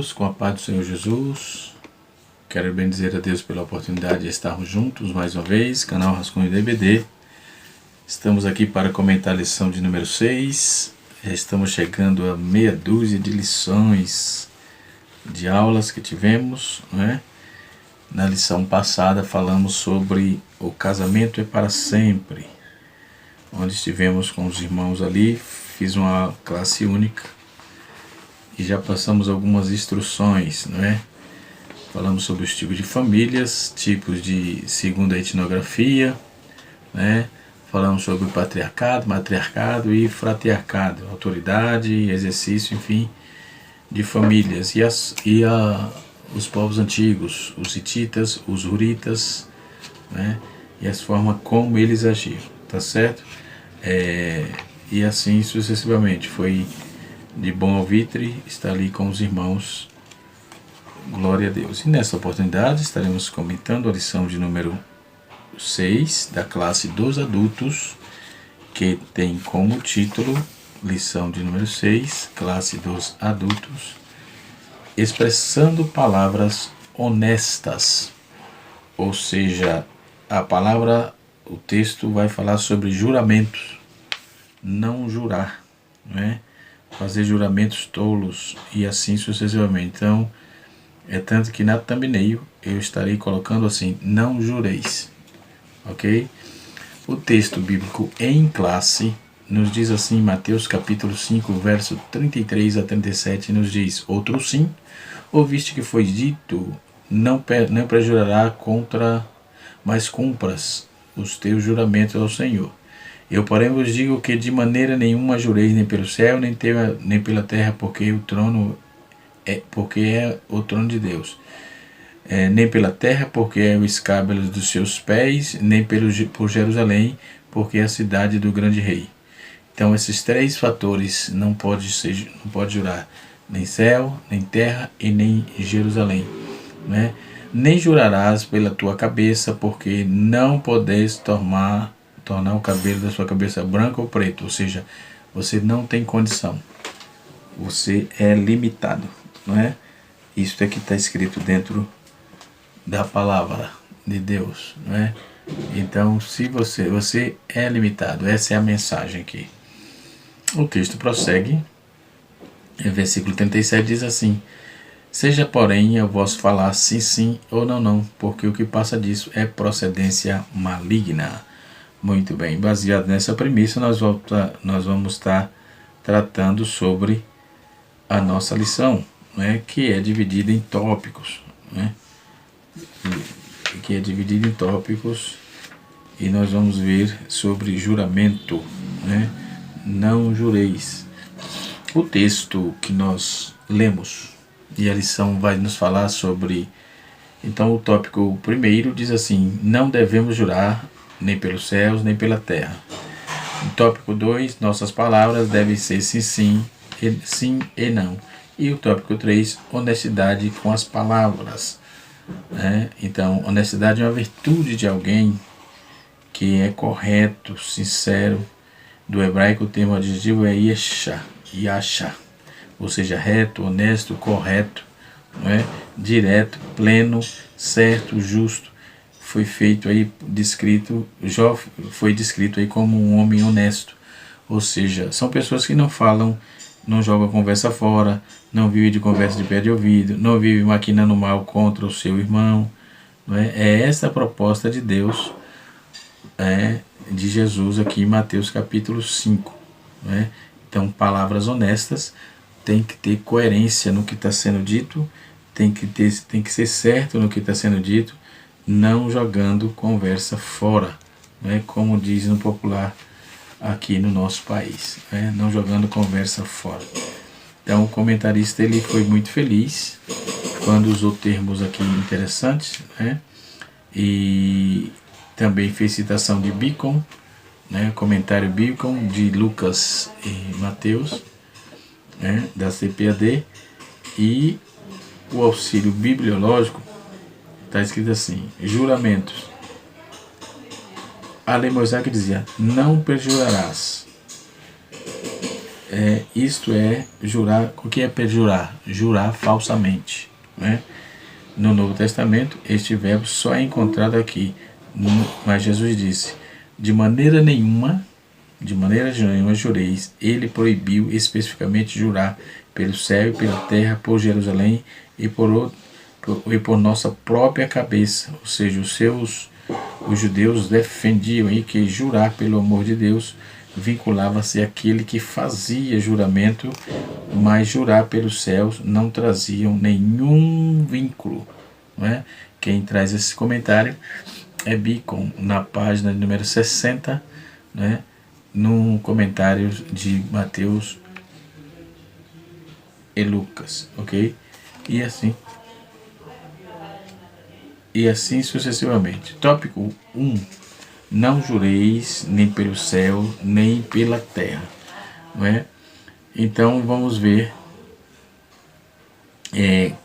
Deus, com a paz do Senhor Jesus. Quero bendizer a Deus pela oportunidade de estarmos juntos mais uma vez, canal Rascunho DBD. Estamos aqui para comentar a lição de número 6. Já estamos chegando a meia dúzia de lições de aulas que tivemos, né? Na lição passada falamos sobre o casamento é para sempre, onde estivemos com os irmãos ali, fiz uma classe única e já passamos algumas instruções, né? Falamos sobre os tipos de famílias, tipos de segunda etnografia, né? Falamos sobre patriarcado, matriarcado e fratriarcado, autoridade, exercício, enfim, de famílias. Os povos antigos, os hititas, os hurritas, né? E as formas como eles agiam, tá certo? E assim sucessivamente. Foi de bom alvitre estar ali com os irmãos. Glória a Deus. E nessa oportunidade estaremos comentando a lição de número 6 da classe dos adultos, que tem como título, lição de número 6, classe dos adultos, expressando palavras honestas. Ou seja, o texto vai falar sobre juramentos, não jurar, né? Fazer juramentos tolos e assim sucessivamente. Então, é tanto que na thumbnail eu estarei colocando assim, não jureis, ok? O texto bíblico em classe nos diz assim, Mateus capítulo 5, verso 33 a 37, nos diz: outro sim, ouviste que foi dito, não prejurará contra, mas cumpras os teus juramentos ao Senhor. Eu, porém, vos digo que de maneira nenhuma jureis, nem pelo céu, nem pela terra, porque é o trono de Deus. Nem pela terra, porque é o escábulo dos seus pés, nem por Jerusalém, porque é a cidade do grande rei. Então, esses três fatores não pode jurar, nem céu, nem terra e nem Jerusalém, né? Nem jurarás pela tua cabeça, porque não podes tornar o cabelo da sua cabeça branco ou preto, ou seja, você não tem condição, você é limitado, não é? Isso é que está escrito dentro da palavra de Deus, não é? Então, se você é limitado, essa é a mensagem aqui. O texto prossegue, versículo 37 diz assim: seja, porém, eu vosso falar sim, sim ou não, não, porque o que passa disso é procedência maligna. Muito bem, baseado nessa premissa, nós vamos estar tratando sobre a nossa lição, né, que é dividida em tópicos, né, e nós vamos ver sobre juramento, né, não jureis. O texto que nós lemos e a lição vai nos falar sobre, então o tópico primeiro diz assim: não devemos jurar nem pelos céus, nem pela terra. O tópico 2, nossas palavras devem ser sim e não. E o tópico 3, honestidade com as palavras, né? Então, honestidade é uma virtude de alguém que é correto, sincero. Do hebraico, o termo adjetivo é yasha, ou seja, reto, honesto, correto, não é? Direto, pleno, certo, justo. Foi descrito aí como um homem honesto. Ou seja, são pessoas que não falam, não jogam conversa fora, não vivem de conversa de pé de ouvido, não vivem maquinando mal contra o seu irmão. Não é? É essa a proposta de Deus, de Jesus aqui em Mateus capítulo 5. Não é? Então, palavras honestas, tem que ter coerência no que está sendo dito, tem que ser certo no que está sendo dito, não jogando conversa fora, né, como diz no popular aqui no nosso país, né, não jogando conversa fora. Então o comentarista ele foi muito feliz quando usou termos aqui interessantes, né, e também fez citação de Bacon, né, comentário Bacon de Lucas e Mateus, né, da CPAD, e o auxílio bibliológico. Está escrito assim: juramentos. A lei mosaica dizia: não perjurarás. Isto é jurar. O que é perjurar? Jurar falsamente, né? No Novo Testamento, este verbo só é encontrado aqui. Mas Jesus disse: de maneira nenhuma jureis. Ele proibiu especificamente jurar pelo céu e pela terra, por Jerusalém e por nossa própria cabeça. Ou seja, os judeus defendiam aí que jurar pelo amor de Deus vinculava-se àquele que fazia juramento, mas jurar pelos céus não traziam nenhum vínculo, não é? Quem traz esse comentário é Bacon, na página número 60, né? No comentário de Mateus e Lucas, ok? E assim sucessivamente. Tópico 1. Não jureis nem pelo céu, nem pela terra. Não é? Então vamos ver,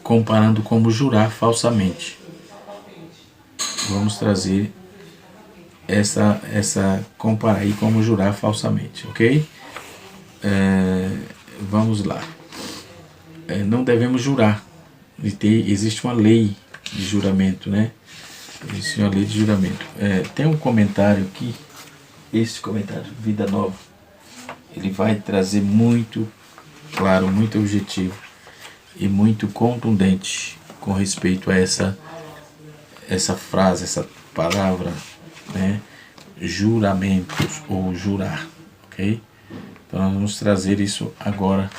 comparando como jurar falsamente. Vamos trazer essa comparar aí como jurar falsamente, ok? Vamos lá. Não devemos jurar. Existe uma lei de juramento, né? Existe uma lei de juramento. Tem um comentário aqui, esse comentário, Vida Nova, ele vai trazer muito claro, muito objetivo e muito contundente com respeito a essa frase, essa palavra, né? Juramentos ou jurar, ok? Então nós vamos trazer isso agora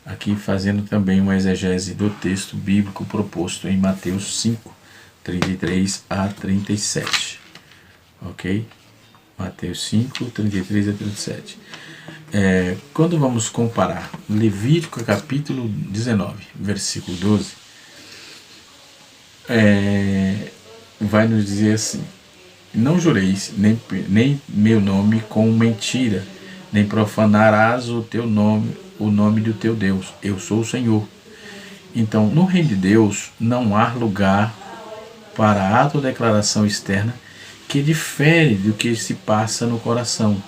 aqui, fazendo também uma exegese do texto bíblico proposto em Mateus 5, 33 a 37, ok? Mateus 5, 33 a 37. Quando vamos comparar Levítico capítulo 19, versículo 12, vai nos dizer assim: não jureis nem meu nome com mentira, nem profanarás o nome do teu Deus. Eu sou o Senhor. Então, no reino de Deus não há lugar para a autodeclaração externa que difere do que se passa no coração.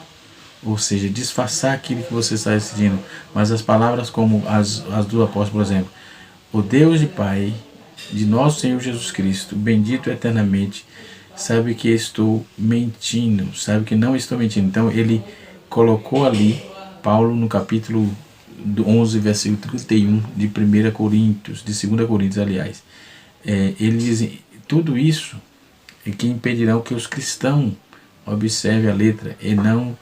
Ou seja, disfarçar aquilo que você está decidindo. Mas as palavras como as do apóstolo, por exemplo: o Deus e Pai de nosso Senhor Jesus Cristo, bendito eternamente, sabe que estou mentindo, sabe que não estou mentindo. Então ele colocou ali, Paulo no capítulo 11, versículo 31 de 1 Coríntios, de 2 Coríntios, aliás, ele diz: tudo isso é que impedirão que os cristãos observem a letra e não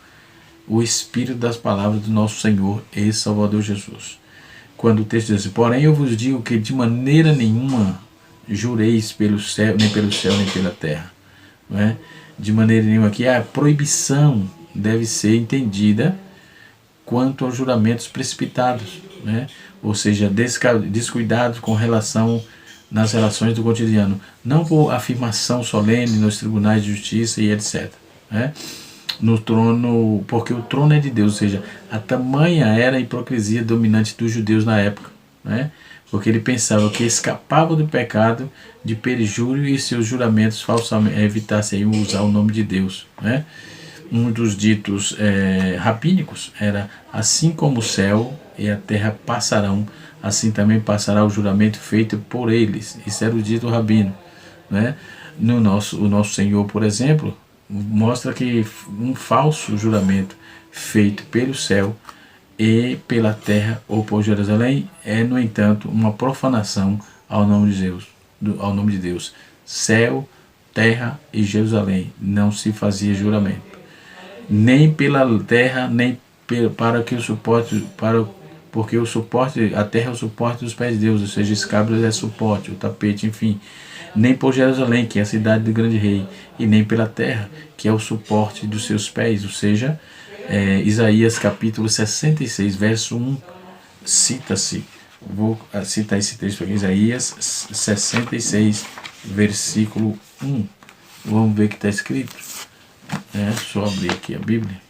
o espírito das palavras do nosso Senhor e Salvador Jesus. Quando o texto diz assim: porém eu vos digo que de maneira nenhuma jureis pelo céu, nem pela terra. Não é? De maneira nenhuma, aqui a proibição deve ser entendida quanto aos juramentos precipitados, né? Ou seja, descuidados com relação nas relações do cotidiano, não por afirmação solene nos tribunais de justiça e etc. Né? No trono, porque o trono é de Deus, ou seja, a tamanha era a hipocrisia dominante dos judeus na época, né? Porque ele pensava que escapava do pecado de perjúrio e seus juramentos falsamente evitassem usar o nome de Deus, né? Um dos ditos rabínicos era: assim como o céu e a terra passarão, assim também passará o juramento feito por eles. Isso era o dito rabino, né? O nosso Senhor, por exemplo, mostra que um falso juramento feito pelo céu e pela terra ou por Jerusalém é, no entanto, uma profanação ao nome de Deus. Céu, terra e Jerusalém não se fazia juramento, nem pela terra, nem para que o suporte, porque a terra é o suporte dos pés de Deus, ou seja, escabros é suporte, o tapete, enfim. Nem por Jerusalém, que é a cidade do grande rei, e nem pela terra, que é o suporte dos seus pés, ou seja, Isaías capítulo 66, verso 1, cita-se. Vou citar esse texto aqui, Isaías 66, versículo 1. Vamos ver o que está escrito. Só abrir aqui a Bíblia.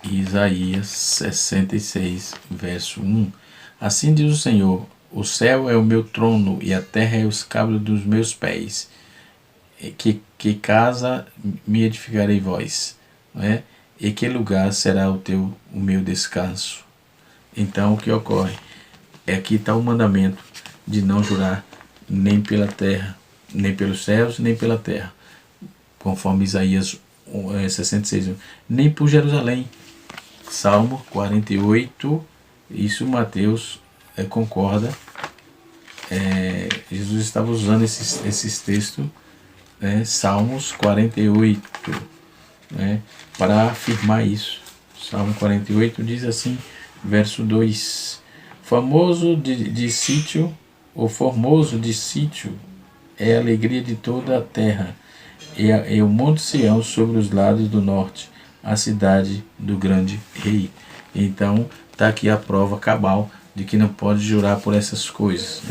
Isaías 66, verso 1. Assim diz o Senhor: o céu é o meu trono e a terra é o escabelo dos meus pés. Que casa me edificarei vós? Não é? e que lugar será o meu descanso? Então o que ocorre? Aqui está o mandamento de não jurar nem pela terra, nem pelos céus, nem pela terra, conforme Isaías 66, nem por Jerusalém. Salmo 48, isso Mateus concorda. Jesus estava usando esses textos, Salmos 48, para afirmar isso. Salmo 48 diz assim, verso 2: Famoso de sítio, ou formoso de sítio, é a alegria de toda a terra, e o monte Sião sobre os lados do norte, a cidade do grande rei. Então está aqui a prova cabal de que não pode jurar por essas coisas,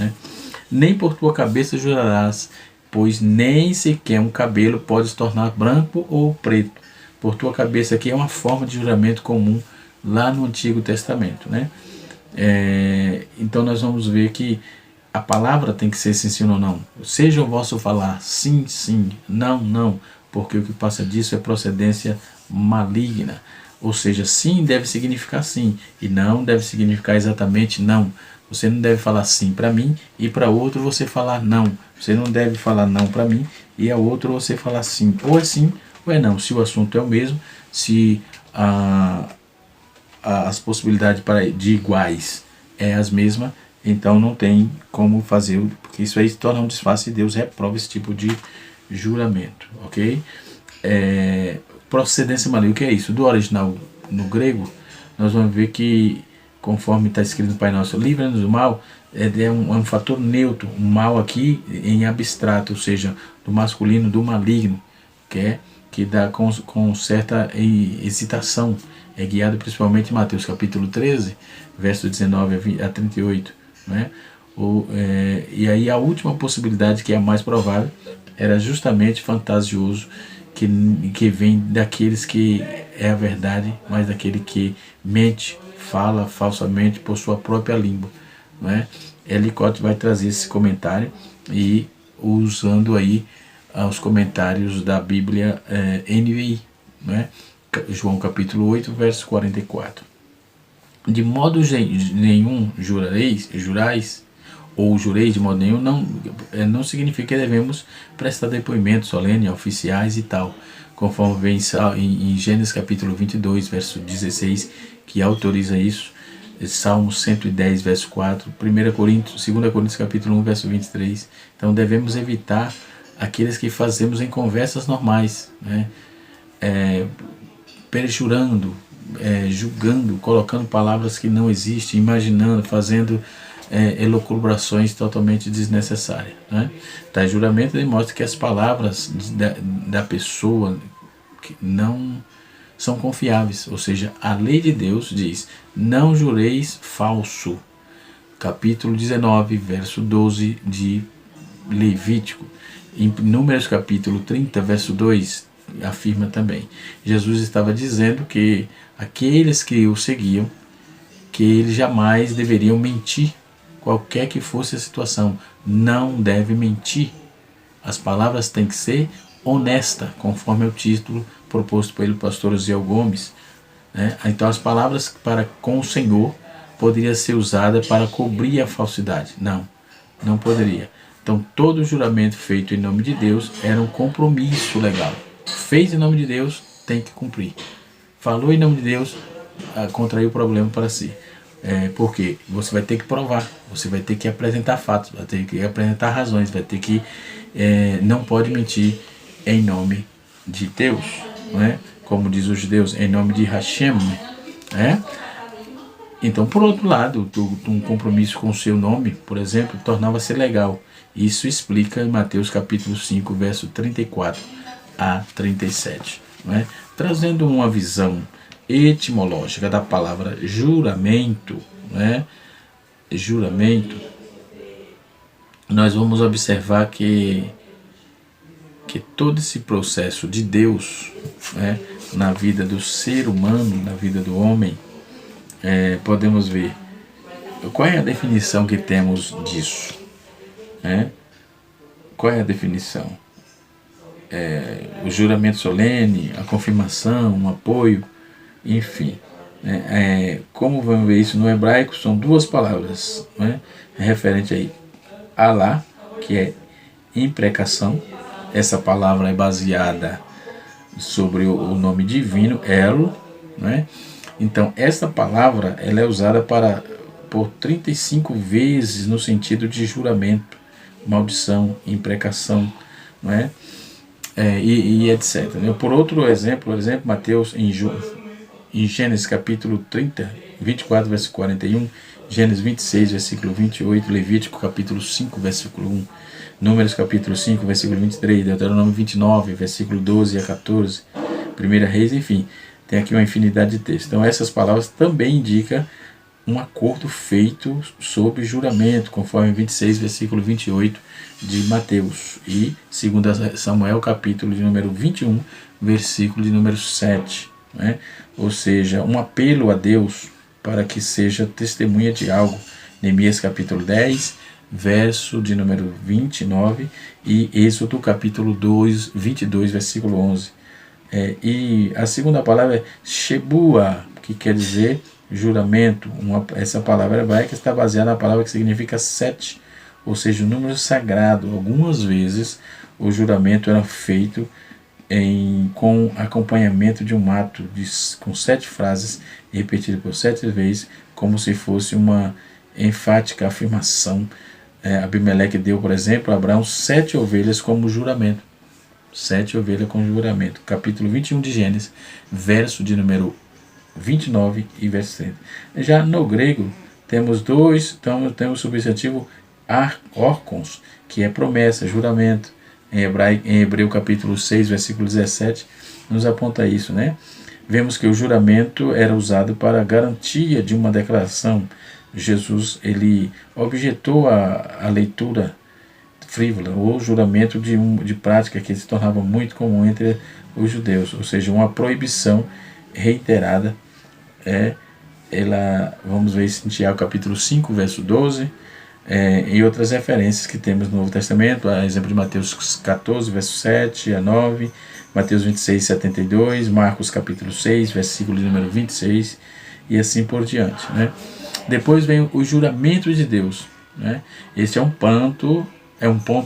Nem por tua cabeça jurarás, pois nem sequer um cabelo pode se tornar branco ou preto. Por tua cabeça aqui é uma forma de juramento comum lá no Antigo Testamento, Então nós vamos ver que a palavra tem que ser sim, sim ou não. Seja o vosso falar sim, sim, não, não, porque o que passa disso é procedência maligna. Ou seja, sim deve significar sim, e não deve significar exatamente não. Você não deve falar sim para mim e para outro você falar não. Você não deve falar não para mim e a outro você falar sim. Ou é sim ou é não. Se o assunto é o mesmo, se as possibilidades de iguais é as mesmas, então não tem como fazer, porque isso aí se torna um disfarce e Deus reprova esse tipo de juramento, ok? Procedência maligna, o que é isso? Do original no grego, nós vamos ver que, conforme está escrito no Pai Nosso, livra-nos do mal, é um fator neutro, um mal aqui em abstrato, ou seja, do masculino, do maligno, que dá com certa hesitação, é guiado principalmente em Mateus capítulo 13, verso 19 a 38, e aí a última possibilidade, que é a mais provável, era justamente fantasioso, que vem daqueles que é a verdade, mas daquele que mente, fala falsamente por sua própria língua. Ellicott vai trazer esse comentário e usando aí os comentários da Bíblia NVI, João capítulo 8, verso 44. De modo nenhum jurais, ou jureis de modo nenhum, não significa que devemos prestar depoimentos solenes, oficiais e tal, conforme vem em Gênesis capítulo 22, verso 16, que autoriza isso, Salmo 110, verso 4, 2 Coríntios capítulo 1, verso 23. Então devemos evitar aqueles que fazemos em conversas normais, perjurando, julgando, colocando palavras que não existem, imaginando, fazendo elucubrações totalmente desnecessárias. Tá, juramento demonstra que as palavras da pessoa que não são confiáveis, ou seja, a lei de Deus diz: não jureis falso, capítulo 19, verso 12 de Levítico. Em Números capítulo 30, verso 2, afirma também. Jesus estava dizendo que aqueles que o seguiam, que eles jamais deveriam mentir, qualquer que fosse a situação. Não deve mentir. As palavras têm que ser honestas, conforme o título proposto pelo pastor Osiel Gomes. Então as palavras para com o Senhor poderia ser usada para cobrir a falsidade. Não poderia. Então todo juramento feito em nome de Deus era um compromisso legal. Fez em nome de Deus, tem que cumprir. Falou em nome de Deus, contraiu o problema para si. Porque você vai ter que provar, você vai ter que apresentar fatos, vai ter que apresentar razões, vai ter que não pode mentir em nome de Deus, como diz os judeus, em nome de Hashem. Então, por outro lado, um compromisso com o seu nome, por exemplo, tornava-se legal. Isso explica em Mateus capítulo 5, verso 34 a 37. Trazendo uma visão etimológica da palavra juramento, juramento, nós vamos observar que todo esse processo de Deus, na vida do ser humano, na vida do homem, podemos ver qual é a definição que temos disso. Qual é a definição? O juramento solene, a confirmação, um apoio, enfim. Como vamos ver isso no hebraico, são duas palavras, né, referente aí. Alá, que é imprecação. Essa palavra é baseada sobre o nome divino, El, né? Então, essa palavra ela é usada por 35 vezes no sentido de juramento, maldição, imprecação, não é? E etc. Por outro exemplo, Mateus em Gênesis capítulo 30, 24, versículo 41, Gênesis 26, versículo 28, Levítico capítulo 5, versículo 1, Números capítulo 5, versículo 23, Deuteronômio 29, versículo 12 a 14, 1 Reis, enfim, tem aqui uma infinidade de textos. Então essas palavras também indicam um acordo feito sob juramento, conforme 26, versículo 28 de Mateus, e 2 Samuel, capítulo de número 21, versículo de número 7. Né? Ou seja, um apelo a Deus para que seja testemunha de algo. Neemias, capítulo 10, verso de número 29, e Êxodo, capítulo 22, versículo 11. E a segunda palavra é Shebua, que quer dizer juramento. Essa palavra hebraica está baseada na palavra que significa 7, ou seja, o número sagrado. Algumas vezes o juramento era feito com acompanhamento de um ato com 7 frases repetidas por 7 vezes, como se fosse uma enfática afirmação. Abimeleque deu, por exemplo, a Abraão 7 ovelhas como juramento. 7 ovelhas com juramento. Capítulo 21 de Gênesis, verso de número 29 e verso 30. Já no grego, temos temos o substantivo orkons, que é promessa, juramento. Em Hebreu capítulo 6, versículo 17, nos aponta isso, né? Vemos que o juramento era usado para a garantia de uma declaração. Jesus, ele objetou a leitura frívola, ou juramento de prática que se tornava muito comum entre os judeus, ou seja, uma proibição reiterada. Vamos ver isso em Tiago capítulo 5, verso 12, e outras referências que temos no Novo Testamento, a exemplo de Mateus 14, verso 7 a 9, Mateus 26, 72, Marcos capítulo 6, versículo número 26, e assim por diante. Né? Depois vem o juramento de Deus. Né? Esse é um ponto,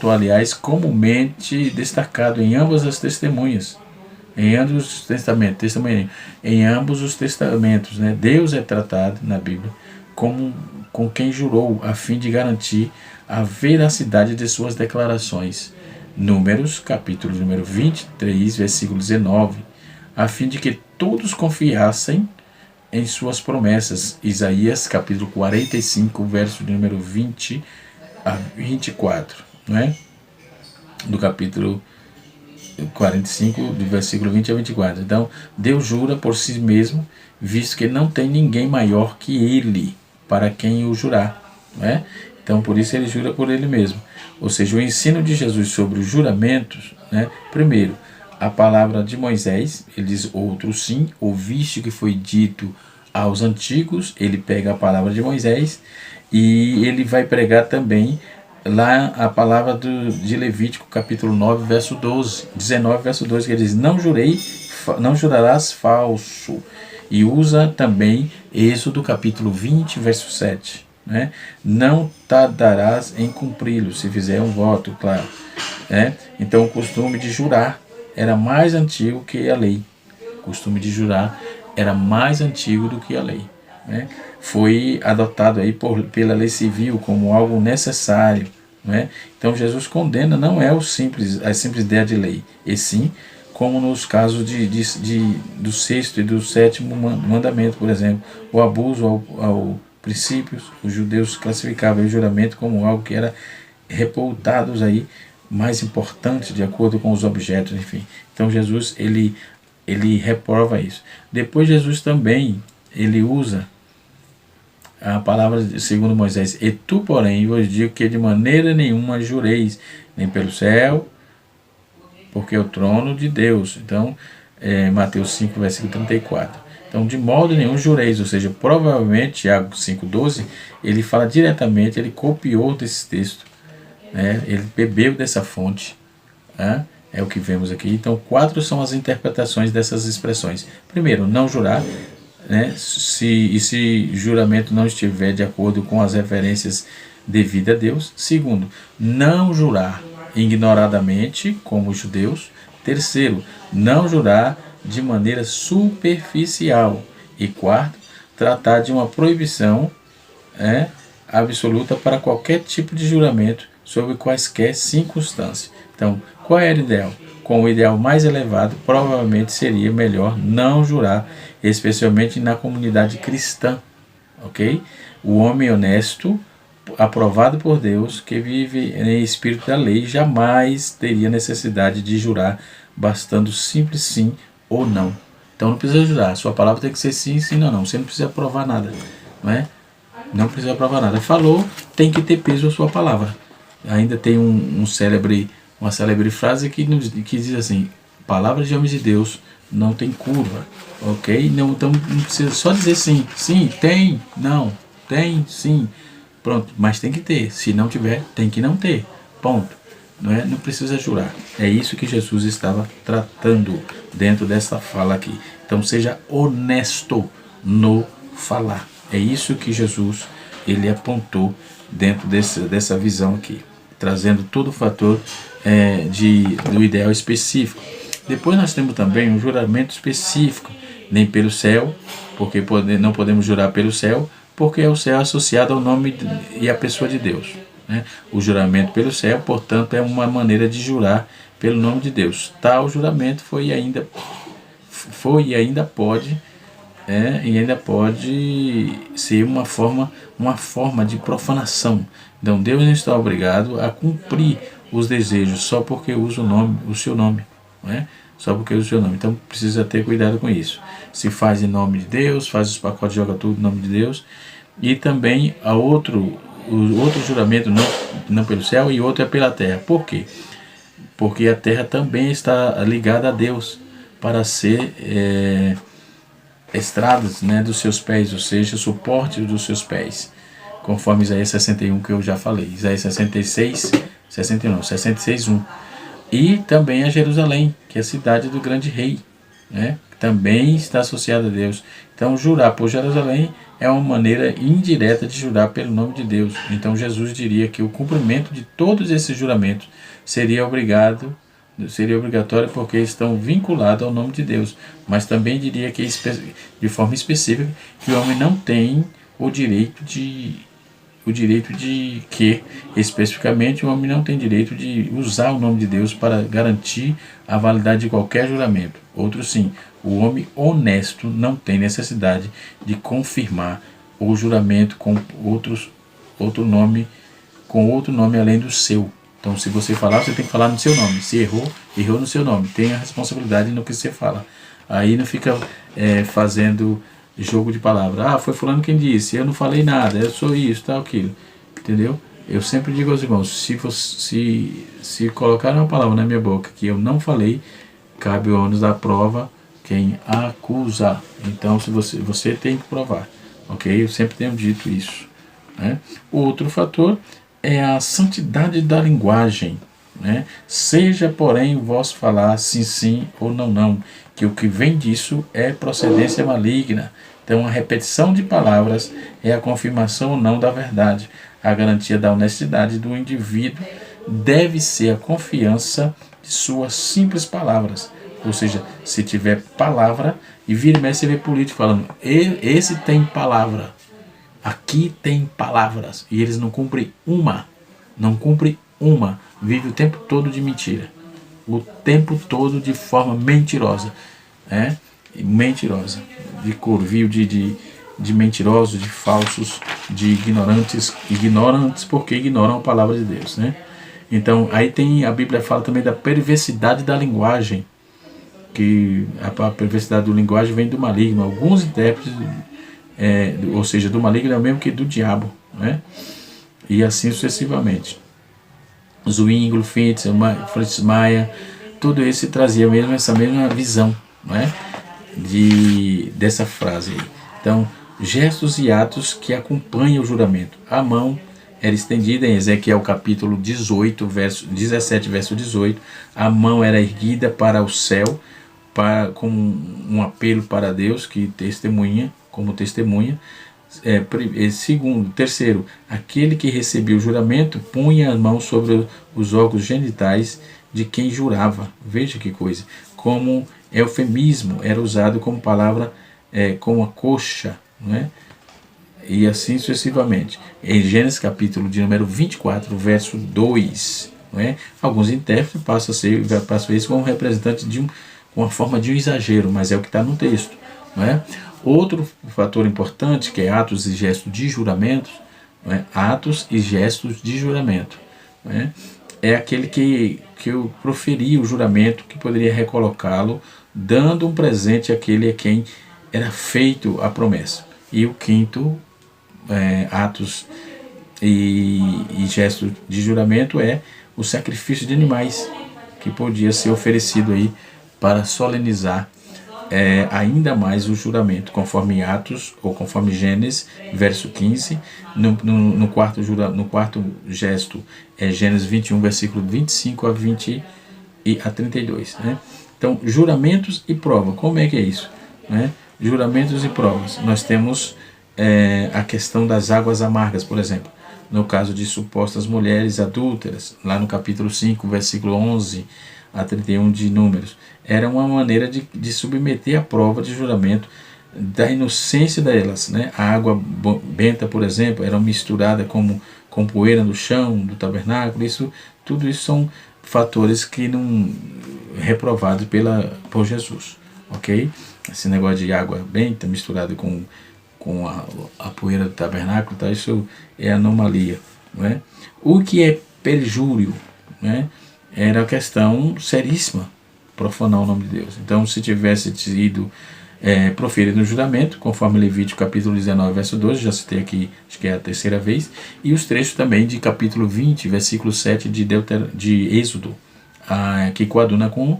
aliás, comumente destacado em ambas as testemunhas. Em ambos os testamentos, né? Deus é tratado na Bíblia como com quem jurou, a fim de garantir a veracidade de suas declarações. Números, capítulo número 23, versículo 19, a fim de que todos confiassem em suas promessas. Isaías, capítulo 45, verso de número 20 a 24, né? Do capítulo 45, do versículo 20 a 24. Então, Deus jura por si mesmo, visto que não tem ninguém maior que Ele para quem o jurar. Né? Então, por isso ele jura por Ele mesmo. Ou seja, o ensino de Jesus sobre os juramentos, né? Primeiro, a palavra de Moisés, ele diz: outro sim, ouviste o que foi dito aos antigos. Ele pega a palavra de Moisés e ele vai pregar também lá a palavra de Levítico, capítulo 9, verso 19, verso 12, que ele diz: não jurarás falso. E usa também Êxodo, capítulo 20, verso 7. Né? Não tardarás em cumpri-lo, se fizer um voto, claro. Né? Então, o costume de jurar era mais antigo que a lei. O costume de jurar era mais antigo do que a lei. Né? Foi adotado aí pela lei civil como algo necessário. Né? Então Jesus condena não é a simples ideia de lei, e sim como nos casos do sexto e do sétimo mandamento, por exemplo, o abuso ao princípios. Os judeus classificavam o juramento como algo que era reportados aí mais importante de acordo com os objetos, enfim. Então Jesus ele reprova isso. Depois Jesus também ele usa a palavra segundo Moisés: e tu, porém, vos digo que de maneira nenhuma jureis, nem pelo céu, porque é o trono de Deus. Então, Mateus 5, versículo 34. Então, de modo nenhum jureis, ou seja, provavelmente, Tiago 5,12, ele fala diretamente, ele copiou desse texto, né? Ele bebeu dessa fonte, né? É o que vemos aqui. Então, 4 são as interpretações dessas expressões. Primeiro, não jurar, né? Se juramento não estiver de acordo com as referências devidas a Deus. Segundo, não jurar ignoradamente, como os judeus. Terceiro, não jurar de maneira superficial. E quarto, tratar de uma proibição absoluta para qualquer tipo de juramento sobre quaisquer circunstâncias. Então, qual é o ideal? Com o ideal mais elevado, provavelmente seria melhor não jurar, especialmente na comunidade cristã, ok? O homem honesto, aprovado por Deus, que vive em espírito da lei, jamais teria necessidade de jurar, bastando simples sim ou não. Então não precisa jurar, sua palavra tem que ser sim, sim ou não. Você não precisa provar nada, não é? Não precisa provar nada. Falou, tem que ter peso a sua palavra. Ainda tem uma célebre frase que diz assim: palavras de homens de Deus não tem curva, ok? Não, então não precisa só dizer sim. Sim, tem, não, tem, sim. Pronto, mas tem que ter. Se não tiver, tem que não ter. Ponto. Não é? Não precisa jurar. É isso que Jesus estava tratando dentro dessa fala aqui. Então seja honesto no falar. É isso que Jesus ele apontou dentro dessa visão aqui, trazendo todo o fator do ideal específico. Depois nós temos também um juramento específico, nem pelo céu, porque não podemos jurar pelo céu, porque o céu é associado ao nome e à pessoa de Deus. Né? O juramento pelo céu, portanto, é uma maneira de jurar pelo nome de Deus. Tal juramento foi e ainda pode ser uma forma de profanação. Então Deus não está obrigado a cumprir os desejos só porque usa o seu nome, não é? Só porque usa o seu nome. Então precisa ter cuidado com isso. Se faz em nome de Deus, faz os pacotes, joga tudo em nome de Deus. E também o outro juramento não pelo céu e outro é pela terra. Por quê? Porque a terra também está ligada a Deus para ser estradas, né, dos seus pés, ou seja, suporte dos seus pés, conforme Isaías 61 que eu já falei, Isaías 66:1. E também a Jerusalém, que é a cidade do grande rei, né, que também está associada a Deus. Então jurar por Jerusalém é uma maneira indireta de jurar pelo nome de Deus. Então Jesus diria que o cumprimento de todos esses juramentos seria obrigatório porque estão vinculados ao nome de Deus, mas também diria que de forma específica que o homem não tem o direito de que especificamente o homem não tem direito de usar o nome de Deus para garantir a validade de qualquer juramento. Outro sim, o homem honesto não tem necessidade de confirmar o juramento com outro nome além do seu. Então, se você falar, você tem que falar no seu nome. Se errou no seu nome. Tem a responsabilidade no que você fala. Aí não fica fazendo jogo de palavra. Foi fulano quem disse, eu não falei nada, eu sou isso, tal, aquilo. Entendeu? Eu sempre digo aos irmãos, se colocar uma palavra na minha boca que eu não falei, cabe o ônus da prova quem acusa. Então, se você tem que provar. Ok? Eu sempre tenho dito isso. Né? O outro fator é a santidade da linguagem, né? Seja, porém, o vosso falar sim, sim ou não, não, que o que vem disso é procedência maligna. Então, a repetição de palavras é a confirmação ou não da verdade. A garantia da honestidade do indivíduo deve ser a confiança de suas simples palavras. Ou seja, se tiver palavra, e vira e mexe você vê político falando, esse tem palavra. Aqui tem palavras e eles não cumprem uma, vive o tempo todo de mentira, o tempo todo de forma mentirosa, de corvil, de mentirosos, de falsos, de ignorantes porque ignoram a palavra de Deus, né? Então aí a Bíblia fala também da perversidade da linguagem, que a perversidade da linguagem vem do maligno. Alguns intérpretes ou seja, do maligno é o mesmo que do diabo, né? E assim sucessivamente. Zwingli, Fritz Maia, tudo isso trazia essa mesma visão, né? Dessa frase aí. Então, gestos e atos que acompanham o juramento. A mão era estendida, em Ezequiel capítulo 18, verso 17, verso 18, a mão era erguida para o céu, como um apelo para Deus, que testemunha, como testemunha. Segundo, terceiro, aquele que recebia o juramento punha as mãos sobre os órgãos genitais de quem jurava. Veja que coisa. Como eufemismo, era usado como palavra, como a coxa, não é? E assim sucessivamente. Em Gênesis capítulo de número 24, verso 2, não é? Alguns intérpretes passam isso como representante de uma forma de um exagero, mas é o que está no texto, não é? Outro fator importante, que é atos e gestos de juramento, não é? Atos e gestos de juramento, não é? É aquele que eu proferia o juramento, que poderia recolocá-lo, dando um presente àquele a quem era feito a promessa. E o quinto, atos e gestos de juramento, é o sacrifício de animais, que podia ser oferecido aí para solenizar ainda mais o juramento, conforme Atos, ou conforme Gênesis, verso 15, no quarto gesto, Gênesis 21, versículo 25 a 32. Né? Então, juramentos e prova, como é que é isso? Né? Juramentos e provas. Nós temos a questão das águas amargas, por exemplo, no caso de supostas mulheres adúlteras, lá no capítulo 5, versículo 11 a 31 de Números. Era uma maneira de submeter a prova de juramento da inocência delas. Né? A água benta, por exemplo, era misturada com poeira no chão do tabernáculo. Tudo isso são fatores que não reprovados por Jesus. Ok? Esse negócio de água benta misturada com a poeira do tabernáculo, tá? Isso é anomalia. Não é? O que é perjúrio? Né? Era uma questão seríssima, profanar o nome de Deus. Então, se tivesse sido proferido no juramento, conforme Levítico capítulo 19, verso 12, já citei aqui, acho que é a terceira vez, e os trechos também de capítulo 20, versículo 7 de Êxodo, que coaduna com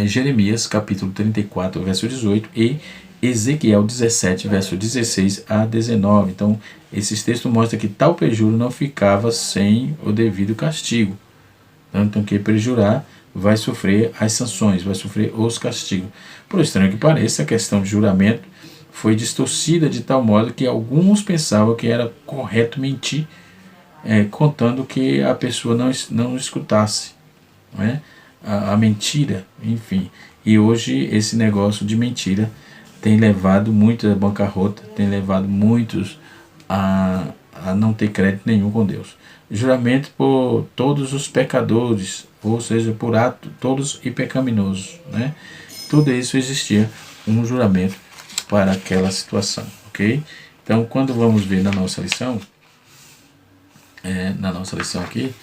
Jeremias capítulo 34, verso 18, e Ezequiel 17, verso 16 a 19. Então, esses textos mostram que tal perjúrio não ficava sem o devido castigo. Então, quem perjurar vai sofrer as sanções, vai sofrer os castigos. Por estranho que pareça, a questão de juramento foi distorcida de tal modo que alguns pensavam que era correto mentir, contando que a pessoa não escutasse, não é? a mentira, enfim. E hoje esse negócio de mentira tem levado muitos à bancarrota, tem levado muitos a não ter crédito nenhum com Deus. Juramento por todos os pecadores, ou seja, por atos todos e pecaminosos, né? Tudo isso existia um juramento para aquela situação, ok? Então, quando vamos ver na nossa lição aqui,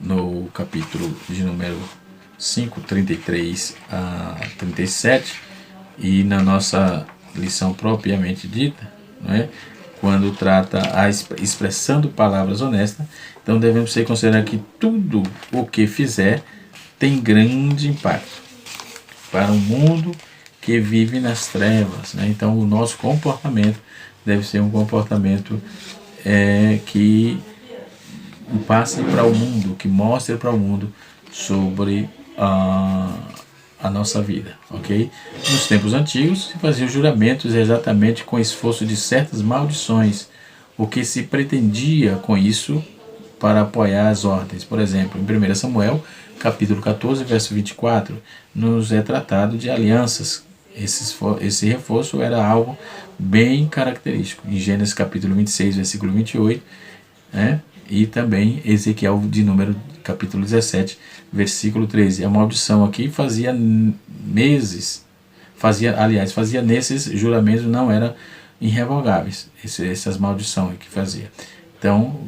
no capítulo de número 5, 33 a 37, e na nossa lição propriamente dita, não é? Quando trata a expressando palavras honestas, então devemos considerar que tudo o que fizer tem grande impacto para um mundo que vive nas trevas. Né? Então o nosso comportamento deve ser um comportamento que passe para o mundo, que mostre para o mundo sobre a nossa vida, ok? Nos tempos antigos se faziam juramentos exatamente com esforço de certas maldições, o que se pretendia com isso para apoiar as ordens. Por exemplo, em 1 Samuel, capítulo 14, verso 24, nos é tratado de alianças. Esse reforço era algo bem característico. Em Gênesis capítulo 26, versículo 28, e também Ezequiel de número capítulo 17, versículo 13. A maldição aqui fazia nesses juramentos não eram irrevogáveis, essas maldições que fazia. Então,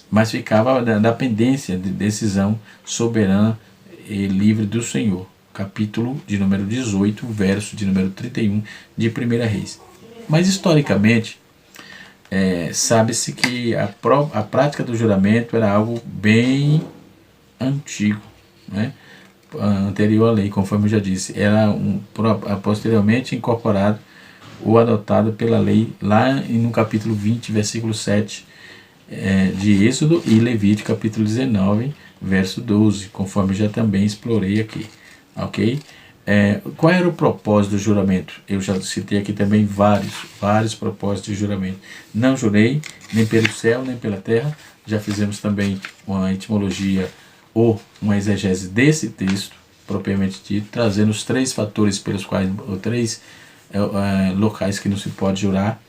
mas ficava da pendência de decisão soberana e livre do Senhor. Capítulo de número 18, verso de número 31 de 1 Reis. Mas historicamente, sabe-se que a prática do juramento era algo bem antigo, né? Anterior à lei, conforme eu já disse. Era posteriormente incorporado ou adotado pela lei lá no capítulo 20, versículo 7 de Êxodo e Levítico capítulo 19, verso 12, conforme já também explorei aqui, ok? Qual era o propósito do juramento? Eu já citei aqui também vários propósitos de juramento. Não jurei nem pelo céu, nem pela terra. Já fizemos também uma etimologia ou uma exegese desse texto, propriamente dito, trazendo os 3 fatores pelos quais, ou 3 locais que não se pode jurar,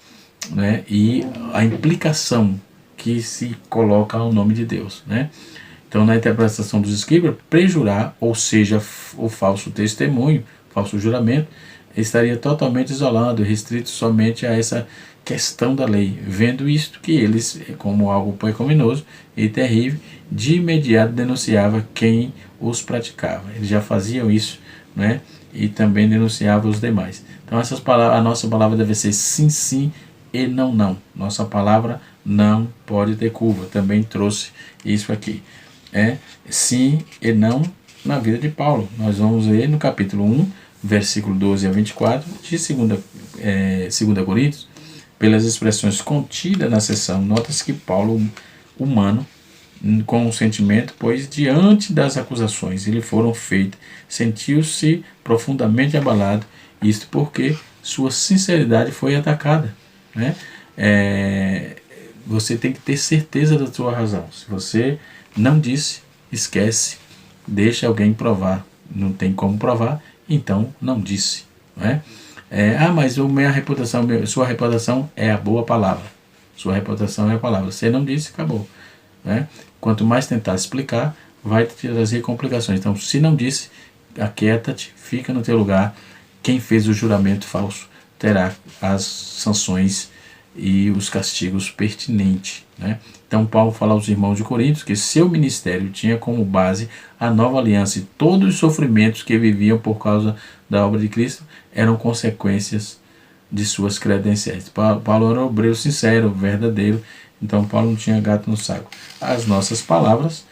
né? E a implicação que se coloca ao nome de Deus, né? Então, na interpretação dos escribas, prejurar, ou seja, o falso testemunho, falso juramento, estaria totalmente isolado, restrito somente a essa questão da lei, vendo isto que eles, como algo pecaminoso e terrível, de imediato denunciava quem os praticava. Eles já faziam isso, né? E também denunciavam os demais. Então, essas palavras, a nossa palavra deve ser sim, sim e não, não. Nossa palavra não pode ter curva. Também trouxe isso aqui. Sim e não na vida de Paulo. Nós vamos ler no capítulo 1, versículo 12 a 24 de 2 Coríntios, pelas expressões contidas na seção, nota-se que Paulo, humano, com o sentimento, pois diante das acusações que lhe foram feitas, sentiu-se profundamente abalado, isto porque sua sinceridade foi atacada, né? Você tem que ter certeza da sua razão. Se você não disse, esquece, deixa alguém provar. Não tem como provar, então não disse, não é? Mas minha reputação, sua reputação é a boa palavra. Sua reputação é a palavra. Você não disse, acabou, né? Quanto mais tentar explicar, vai te trazer complicações. Então, se não disse, aquieta-te, fica no teu lugar. Quem fez o juramento falso terá as sanções e os castigos pertinentes, né? Então Paulo fala aos irmãos de Coríntios que seu ministério tinha como base a nova aliança e todos os sofrimentos que viviam por causa da obra de Cristo eram consequências de suas credenciais. Paulo era um obreiro sincero, verdadeiro, então Paulo não tinha gato no saco. As nossas palavras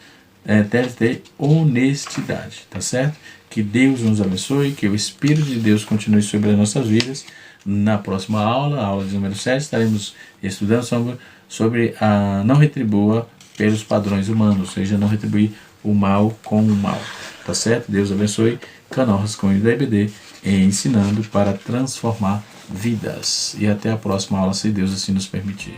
devem ter honestidade, tá certo? Que Deus nos abençoe, que o Espírito de Deus continue sobre as nossas vidas. Na próxima aula, a aula de número 7, estaremos estudando sobre a não retribua pelos padrões humanos, ou seja, não retribuir o mal com o mal. Tá certo? Deus abençoe. Canal Rascunho da EBD, ensinando para transformar vidas. E até a próxima aula, se Deus assim nos permitir.